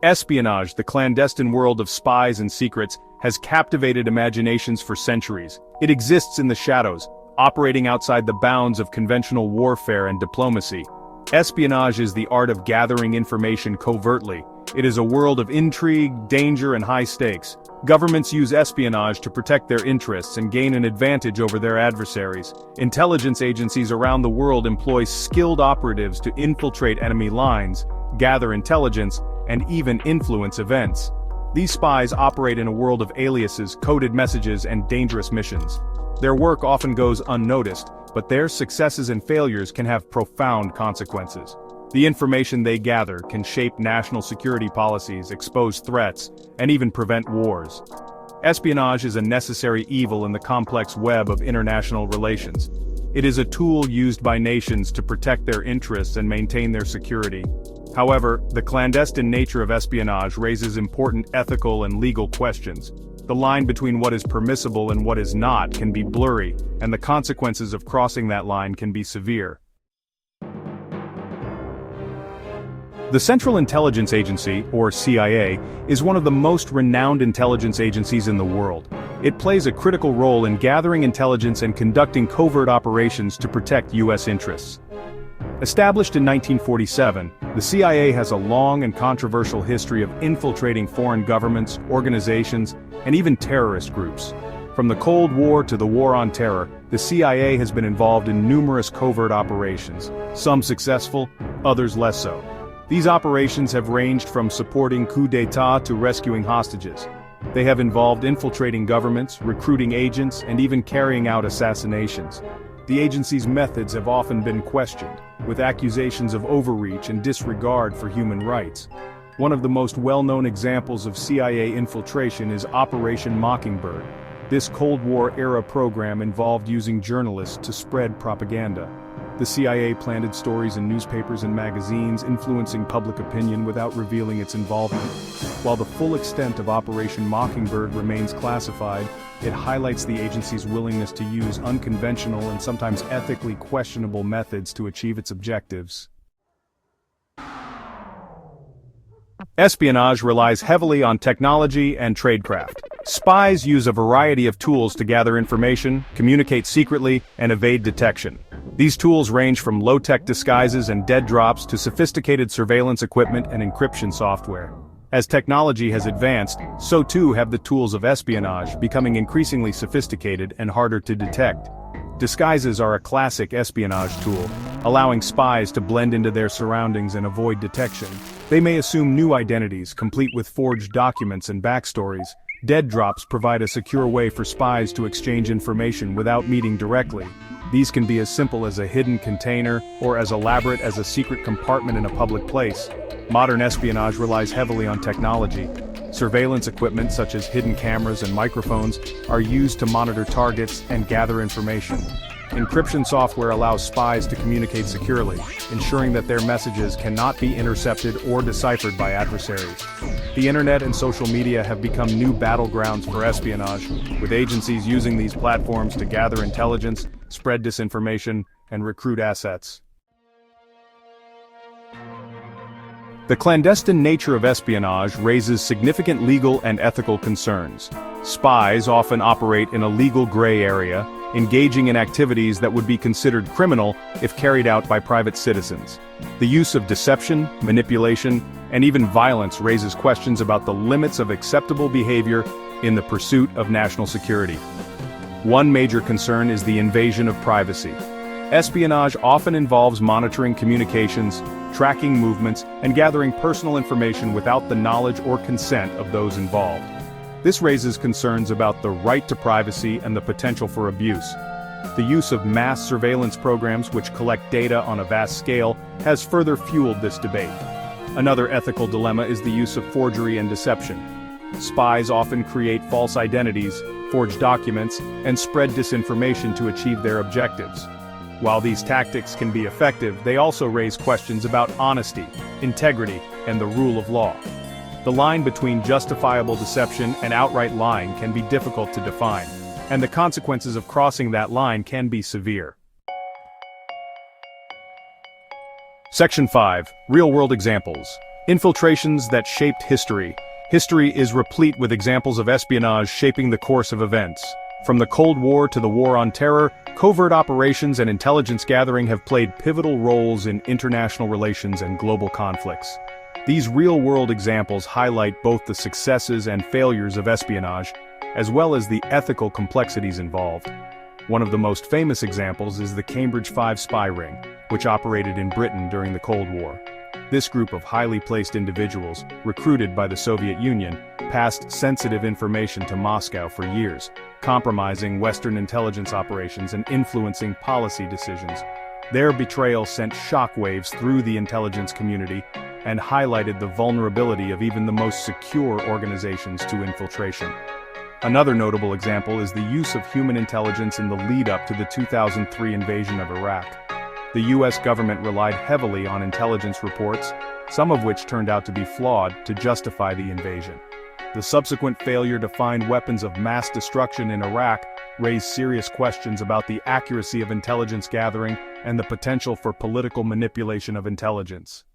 Espionage, the clandestine world of spies and secrets, has captivated imaginations for centuries. It exists in the shadows, operating outside the bounds of conventional warfare and diplomacy. Espionage is the art of gathering information covertly. It is a world of intrigue, danger, and high stakes. Governments use espionage to protect their interests and gain an advantage over their adversaries. Intelligence agencies around the world employ skilled operatives to infiltrate enemy lines, gather intelligence, and even influence events. These spies operate in a world of aliases, coded messages, and dangerous missions. Their work often goes unnoticed, but their successes and failures can have profound consequences. The information they gather can shape national security policies, expose threats, and even prevent wars. Espionage is a necessary evil in the complex web of international relations. It is a tool used by nations to protect their interests and maintain their security. However, the clandestine nature of espionage raises important ethical and legal questions. The line between what is permissible and what is not can be blurry, and the consequences of crossing that line can be severe. The Central Intelligence Agency, or CIA, is one of the most renowned intelligence agencies in the world. It plays a critical role in gathering intelligence and conducting covert operations to protect U.S. interests. Established in 1947, the CIA has a long and controversial history of infiltrating foreign governments, organizations, and even terrorist groups. From the Cold War to the War on Terror, the CIA has been involved in numerous covert operations, some successful, others less so. These operations have ranged from supporting coups d'état to rescuing hostages. They have involved infiltrating governments, recruiting agents, and even carrying out assassinations. The agency's methods have often been questioned, with accusations of overreach and disregard for human rights. One of the most well-known examples of CIA infiltration is Operation Mockingbird. This Cold War-era program involved using journalists to spread propaganda. The CIA planted stories in newspapers and magazines, influencing public opinion without revealing its involvement. While the full extent of Operation Mockingbird remains classified, it highlights the agency's willingness to use unconventional and sometimes ethically questionable methods to achieve its objectives. Espionage relies heavily on technology and tradecraft. Spies use a variety of tools to gather information, communicate secretly, and evade detection. These tools range from low-tech disguises and dead drops to sophisticated surveillance equipment and encryption software. As technology has advanced, so too have the tools of espionage, becoming increasingly sophisticated and harder to detect. Disguises are a classic espionage tool, allowing spies to blend into their surroundings and avoid detection. They may assume new identities, complete with forged documents and backstories. Dead drops provide a secure way for spies to exchange information without meeting directly. These can be as simple as a hidden container or as elaborate as a secret compartment in a public place. Modern espionage relies heavily on technology. Surveillance equipment such as hidden cameras and microphones are used to monitor targets and gather information. Encryption software allows spies to communicate securely, ensuring that their messages cannot be intercepted or deciphered by adversaries. The internet and social media have become new battlegrounds for espionage, with agencies using these platforms to gather intelligence, spread disinformation, and recruit assets. The clandestine nature of espionage raises significant legal and ethical concerns. Spies often operate in a legal gray area, engaging in activities that would be considered criminal if carried out by private citizens. The use of deception, manipulation, and even violence raises questions about the limits of acceptable behavior in the pursuit of national security. One major concern is the invasion of privacy. Espionage often involves monitoring communications, tracking movements, and gathering personal information without the knowledge or consent of those involved. This raises concerns about the right to privacy and the potential for abuse. The use of mass surveillance programs which collect data on a vast scale has further fueled this debate. Another ethical dilemma is the use of forgery and deception. Spies often create false identities, forge documents, and spread disinformation to achieve their objectives. While these tactics can be effective, they also raise questions about honesty, integrity, and the rule of law. The line between justifiable deception and outright lying can be difficult to define, and the consequences of crossing that line can be severe. Section 5. Real-world examples. Infiltrations that shaped history. History is replete with examples of espionage shaping the course of events. From the Cold War to the War on Terror, covert operations and intelligence gathering have played pivotal roles in international relations and global conflicts. These real-world examples highlight both the successes and failures of espionage, as well as the ethical complexities involved. One of the most famous examples is the Cambridge 5 spy ring, which operated in Britain during the Cold War. This group of highly placed individuals, recruited by the Soviet Union, passed sensitive information to Moscow for years, compromising Western intelligence operations and influencing policy decisions. Their betrayal sent shockwaves through the intelligence community and highlighted the vulnerability of even the most secure organizations to infiltration. Another notable example is the use of human intelligence in the lead-up to the 2003 invasion of Iraq. The US government relied heavily on intelligence reports, some of which turned out to be flawed, to justify the invasion. The subsequent failure to find weapons of mass destruction in Iraq raised serious questions about the accuracy of intelligence gathering and the potential for political manipulation of intelligence.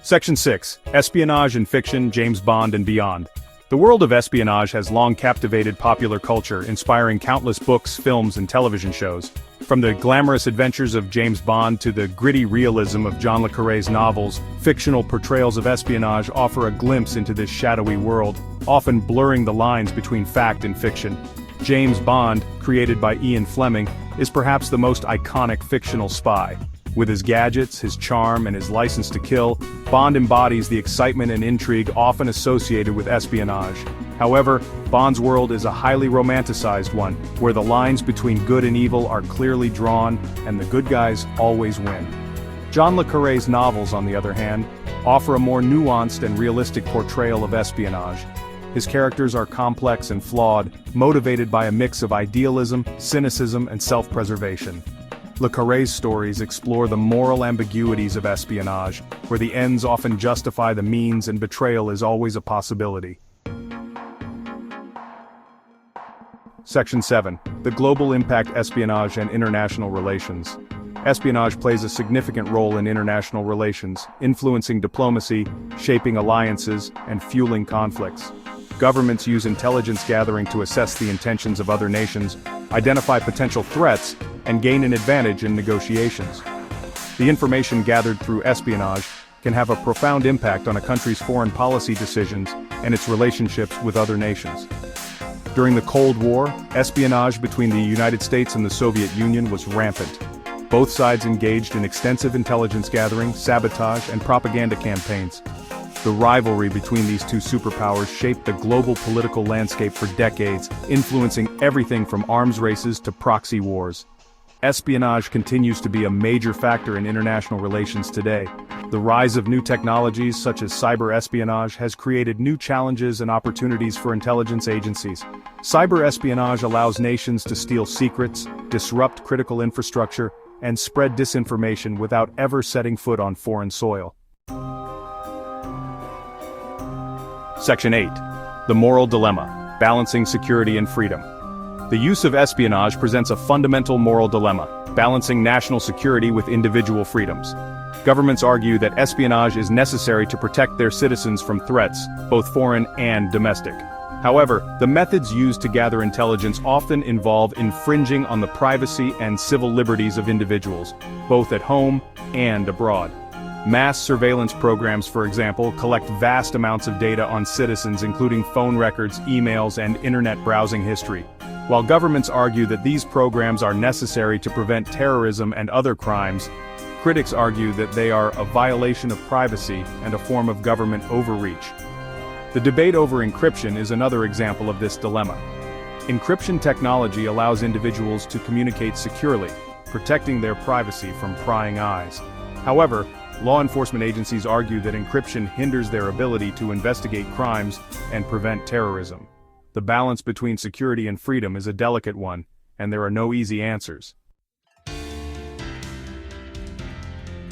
Section 6. Espionage in Fiction, James Bond and Beyond. The world of espionage has long captivated popular culture, inspiring countless books, films, and television shows. From the glamorous adventures of James Bond to the gritty realism of John le Carré's novels, fictional portrayals of espionage offer a glimpse into this shadowy world, often blurring the lines between fact and fiction. James Bond, created by Ian Fleming, is perhaps the most iconic fictional spy. With his gadgets, his charm, and his license to kill, Bond embodies the excitement and intrigue often associated with espionage. However, Bond's world is a highly romanticized one, where the lines between good and evil are clearly drawn, and the good guys always win. John le Carré's novels, on the other hand, offer a more nuanced and realistic portrayal of espionage. His characters are complex and flawed, motivated by a mix of idealism, cynicism, and self-preservation. Le Carré's stories explore the moral ambiguities of espionage, where the ends often justify the means and betrayal is always a possibility. Section 7. The Global Impact Espionage and International Relations. Espionage plays a significant role in international relations, influencing diplomacy, shaping alliances, and fueling conflicts. Governments use intelligence gathering to assess the intentions of other nations, identify potential threats, and gain an advantage in negotiations. The information gathered through espionage can have a profound impact on a country's foreign policy decisions and its relationships with other nations. During the Cold War, espionage between the United States and the Soviet Union was rampant. Both sides engaged in extensive intelligence gathering, sabotage, and propaganda campaigns. The rivalry between these two superpowers shaped the global political landscape for decades, influencing everything from arms races to proxy wars. Espionage continues to be a major factor in international relations today. The rise of new technologies such as cyber espionage has created new challenges and opportunities for intelligence agencies. Cyber espionage allows nations to steal secrets, disrupt critical infrastructure, and spread disinformation without ever setting foot on foreign soil. Section 8. The Moral Dilemma: Balancing Security and Freedom. The use of espionage presents a fundamental moral dilemma, balancing national security with individual freedoms. Governments argue that espionage is necessary to protect their citizens from threats, both foreign and domestic. However, the methods used to gather intelligence often involve infringing on the privacy and civil liberties of individuals, both at home and abroad. Mass surveillance programs, for example, collect vast amounts of data on citizens, including phone records, emails, and internet browsing history. While governments argue that these programs are necessary to prevent terrorism and other crimes, critics argue that they are a violation of privacy and a form of government overreach. The debate over encryption is another example of this dilemma. Encryption technology allows individuals to communicate securely, protecting their privacy from prying eyes. However, law enforcement agencies argue that encryption hinders their ability to investigate crimes and prevent terrorism. The balance between security and freedom is a delicate one, and there are no easy answers.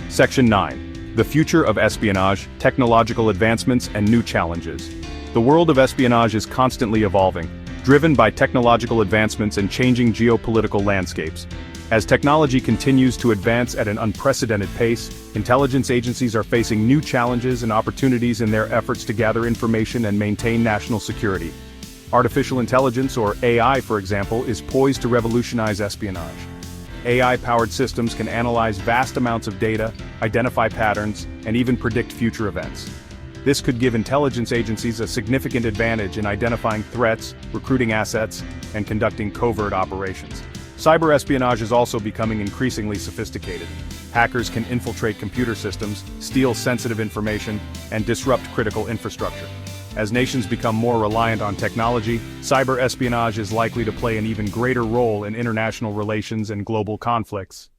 Section 9. The Future of Espionage, Technological Advancements and New Challenges. The world of espionage is constantly evolving, driven by technological advancements and changing geopolitical landscapes. As technology continues to advance at an unprecedented pace, intelligence agencies are facing new challenges and opportunities in their efforts to gather information and maintain national security. Artificial intelligence, or AI for example, is poised to revolutionize espionage. AI-powered systems can analyze vast amounts of data, identify patterns, and even predict future events. This could give intelligence agencies a significant advantage in identifying threats, recruiting assets, and conducting covert operations. Cyber espionage is also becoming increasingly sophisticated. Hackers can infiltrate computer systems, steal sensitive information, and disrupt critical infrastructure. As nations become more reliant on technology, cyber espionage is likely to play an even greater role in international relations and global conflicts.